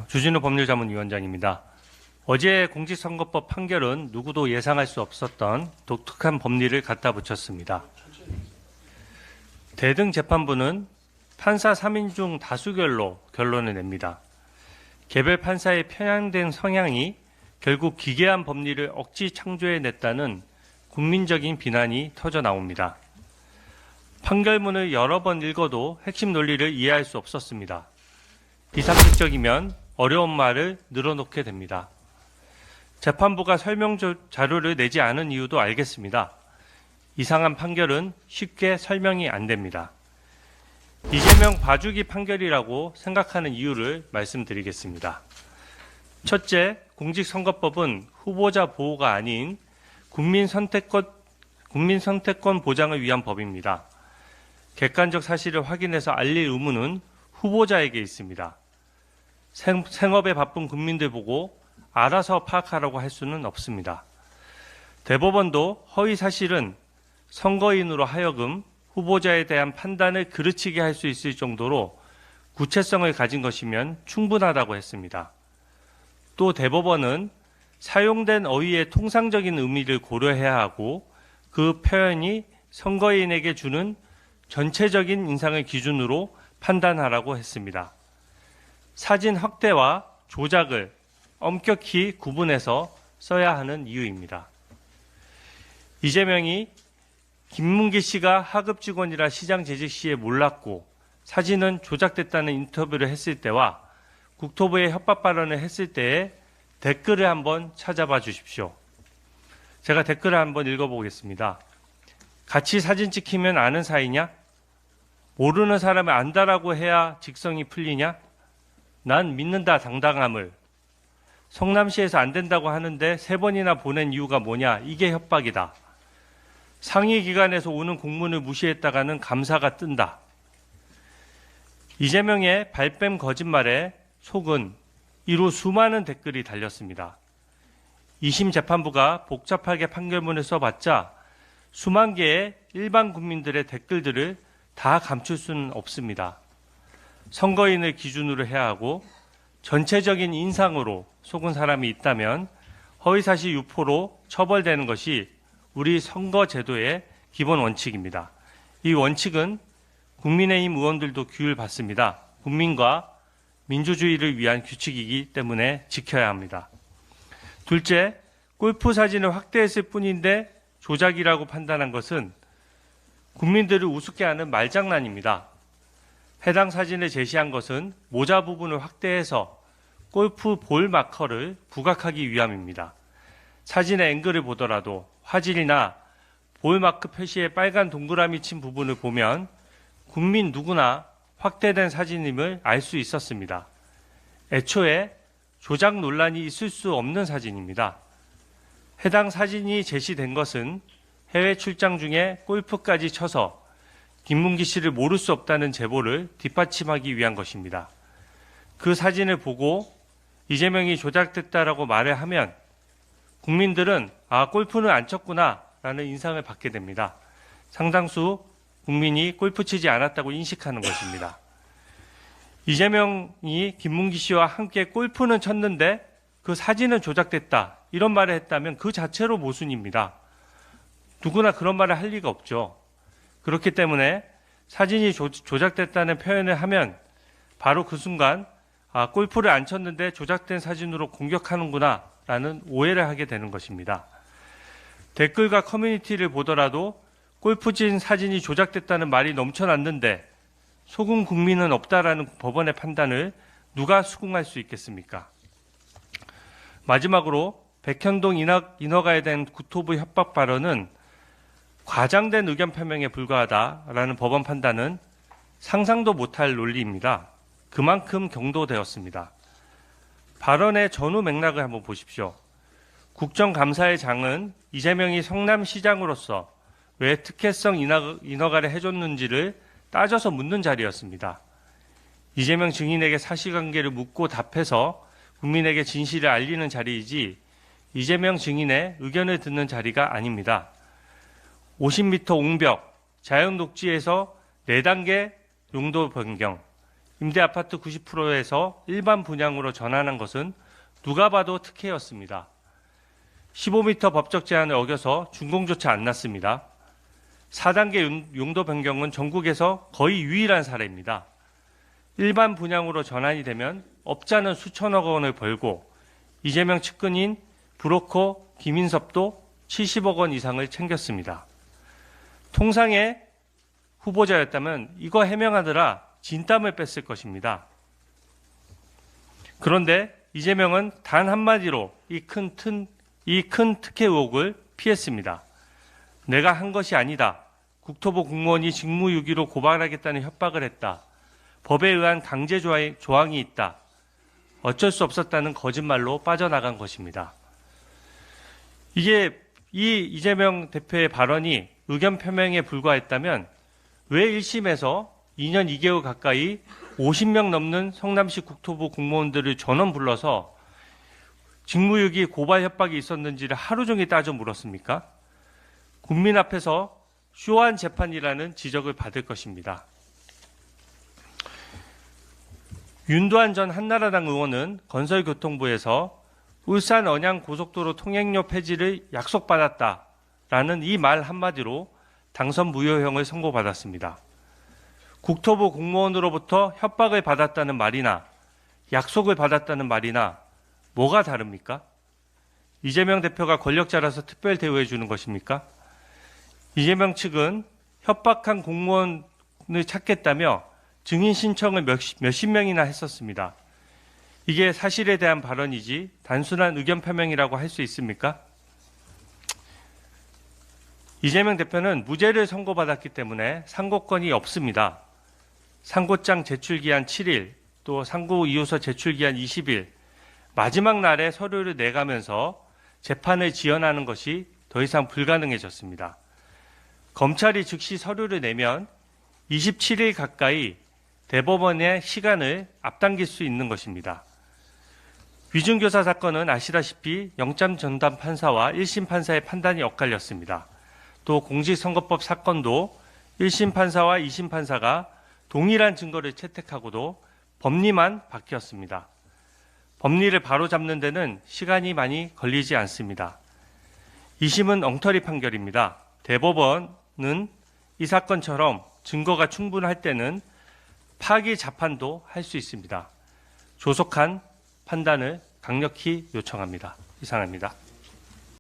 주진우 법률자문위원장입니다. 어제 공직선거법 판결은 누구도 예상할 수 없었던 독특한 법리를 갖다 붙였습니다. 대등 재판부는 판사 3인 중 다수결로 결론을 냅니다. 개별 판사의 편향된 성향이 결국 기괴한 법리를 억지 창조해냈다는 국민적인 비난이 터져 나옵니다. 판결문을 여러 번 읽어도 핵심 논리를 이해할 수 없었습니다. 비상식적이면 어려운 말을 늘어놓게 됩니다. 재판부가 설명 자료를 내지 않은 이유도 알겠습니다. 이상한 판결은 쉽게 설명이 안 됩니다. 이재명 봐주기 판결이라고 생각하는 이유를 말씀드리겠습니다. 첫째, 공직선거법은 후보자 보호가 아닌 국민 선택권 보장을 위한 법입니다. 객관적 사실을 확인해서 알릴 의무는 후보자에게 있습니다. 생업에 바쁜 국민들 보고 알아서 파악하라고 할 수는 없습니다. 대법원도 허위 사실은 선거인으로 하여금 후보자에 대한 판단을 그르치게 할 수 있을 정도로 구체성을 가진 것이면 충분하다고 했습니다. 또 대법원은 사용된 어휘의 통상적인 의미를 고려해야 하고 그 표현이 선거인에게 주는 전체적인 인상을 기준으로 판단하라고 했습니다. 사진 확대와 조작을 엄격히 구분해서 써야 하는 이유입니다. 이재명이 김문기 씨가 하급 직원이라 시장 재직 시에 몰랐고 사진은 조작됐다는 인터뷰를 했을 때와 국토부의 협박 발언을 했을 때의 댓글을 한번 찾아봐 주십시오. 제가 댓글을 한번 읽어보겠습니다. 같이 사진 찍히면 아는 사이냐? 모르는 사람을 안다라고 해야 직성이 풀리냐? 난 믿는다 당당함을. 성남시에서 안 된다고 하는데 3번이나 보낸 이유가 뭐냐? 이게 협박이다. 상위 기관에서 오는 공문을 무시했다가는 감사가 뜬다. 이재명의 발뺌 거짓말에 속은 이로 수많은 댓글이 달렸습니다. 2심 재판부가 복잡하게 판결문을 써봤자 수만 개의 일반 국민들의 댓글들을 다 감출 수는 없습니다. 선거인을 기준으로 해야 하고 전체적인 인상으로 속은 사람이 있다면 허위사실 유포로 처벌되는 것이 우리 선거제도의 기본 원칙입니다. 이 원칙은 국민의힘 의원들도 규율 받습니다. 국민과 민주주의를 위한 규칙이기 때문에 지켜야 합니다. 둘째, 골프 사진을 확대했을 뿐인데 조작이라고 판단한 것은 국민들을 우습게 하는 말장난입니다. 해당 사진을 제시한 것은 모자 부분을 확대해서 골프 볼 마커를 부각하기 위함입니다. 사진의 앵글을 보더라도 화질이나 볼 마크 표시에 빨간 동그라미 친 부분을 보면 국민 누구나 확대된 사진임을 알 수 있었습니다. 애초에 조작 논란이 있을 수 없는 사진입니다. 해당 사진이 제시된 것은 해외 출장 중에 골프까지 쳐서 김문기 씨를 모를 수 없다는 제보를 뒷받침하기 위한 것입니다. 그 사진을 보고 이재명이 조작됐다라고 말을 하면 국민들은 골프는 안 쳤구나 라는 인상을 받게 됩니다. 상당수 국민이 골프 치지 않았다고 인식하는 것입니다. 이재명이 김문기 씨와 함께 골프는 쳤는데 그 사진은 조작됐다 이런 말을 했다면 그 자체로 모순입니다. 누구나 그런 말을 할 리가 없죠. 그렇기 때문에 사진이 조작됐다는 표현을 하면 바로 그 순간 골프를 안 쳤는데 조작된 사진으로 공격하는구나 라는 오해를 하게 되는 것입니다. 댓글과 커뮤니티를 보더라도 골프 친 사진이 조작됐다는 말이 넘쳐났는데 속은 국민은 없다라는 법원의 판단을 누가 수긍할 수 있겠습니까? 마지막으로 백현동 인허가에 대한 국토부 협박 발언은 과장된 의견 표명에 불과하다라는 법원 판단은 상상도 못할 논리입니다. 그만큼 경도되었습니다. 발언의 전후 맥락을 한번 보십시오. 국정감사의 장은 이재명이 성남시장으로서 왜 특혜성 인허가를 해줬는지를 따져서 묻는 자리였습니다. 이재명 증인에게 사실관계를 묻고 답해서 국민에게 진실을 알리는 자리이지 이재명 증인의 의견을 듣는 자리가 아닙니다. 50m 옹벽, 자연 녹지에서 4단계 용도 변경, 임대아파트 90%에서 일반 분양으로 전환한 것은 누가 봐도 특혜였습니다. 15m 법적 제한을 어겨서 준공조차 안 났습니다. 4단계 용도 변경은 전국에서 거의 유일한 사례입니다. 일반 분양으로 전환이 되면 업자는 수천억 원을 벌고 이재명 측근인 브로커 김인섭도 70억 원 이상을 챙겼습니다. 통상의 후보자였다면 이거 해명하느라 진땀을 뺐을 것입니다. 그런데 이재명은 단 한마디로 이 큰 특혜 의혹을 피했습니다. 내가 한 것이 아니다. 국토부 공무원이 직무유기로 고발하겠다는 협박을 했다. 법에 의한 강제 조항이 있다. 어쩔 수 없었다는 거짓말로 빠져나간 것입니다. 이 이재명 대표의 발언이 의견 표명에 불과했다면 왜 1심에서 2년 2개월 가까이 50명 넘는 성남시 국토부 공무원들을 전원 불러서 직무유기 고발 협박이 있었는지를 하루 종일 따져 물었습니까? 국민 앞에서 쇼한 재판이라는 지적을 받을 것입니다. 윤두한 전 한나라당 의원은 건설교통부에서 울산 언양 고속도로 통행료 폐지를 약속받았다라는 이 말 한마디로 당선 무효형을 선고받았습니다. 국토부 공무원으로부터 협박을 받았다는 말이나 약속을 받았다는 말이나 뭐가 다릅니까? 이재명 대표가 권력자라서 특별 대우해 주는 것입니까? 이재명 측은 협박한 공무원을 찾겠다며 증인 신청을 몇십 명이나 했었습니다. 이게 사실에 대한 발언이지 단순한 의견 표명이라고 할 수 있습니까? 이재명 대표는 무죄를 선고받았기 때문에 상고권이 없습니다. 상고장 제출기한 7일, 또 상고 이유서 제출기한 20일, 마지막 날에 서류를 내가면서 재판을 지연하는 것이 더 이상 불가능해졌습니다. 검찰이 즉시 서류를 내면 27일 가까이 대법원의 시간을 앞당길 수 있는 것입니다. 위중교사 사건은 아시다시피 영장 전담 판사와 1심 판사의 판단이 엇갈렸습니다. 또 공직선거법 사건도 1심 판사와 2심 판사가 동일한 증거를 채택하고도 법리만 바뀌었습니다. 법리를 바로잡는 데는 시간이 많이 걸리지 않습니다. 2심은 엉터리 판결입니다. 대법원은 이 사건처럼 증거가 충분할 때는 파기 재판도 할 수 있습니다. 조속한 판단을 강력히 요청합니다. 이상입니다.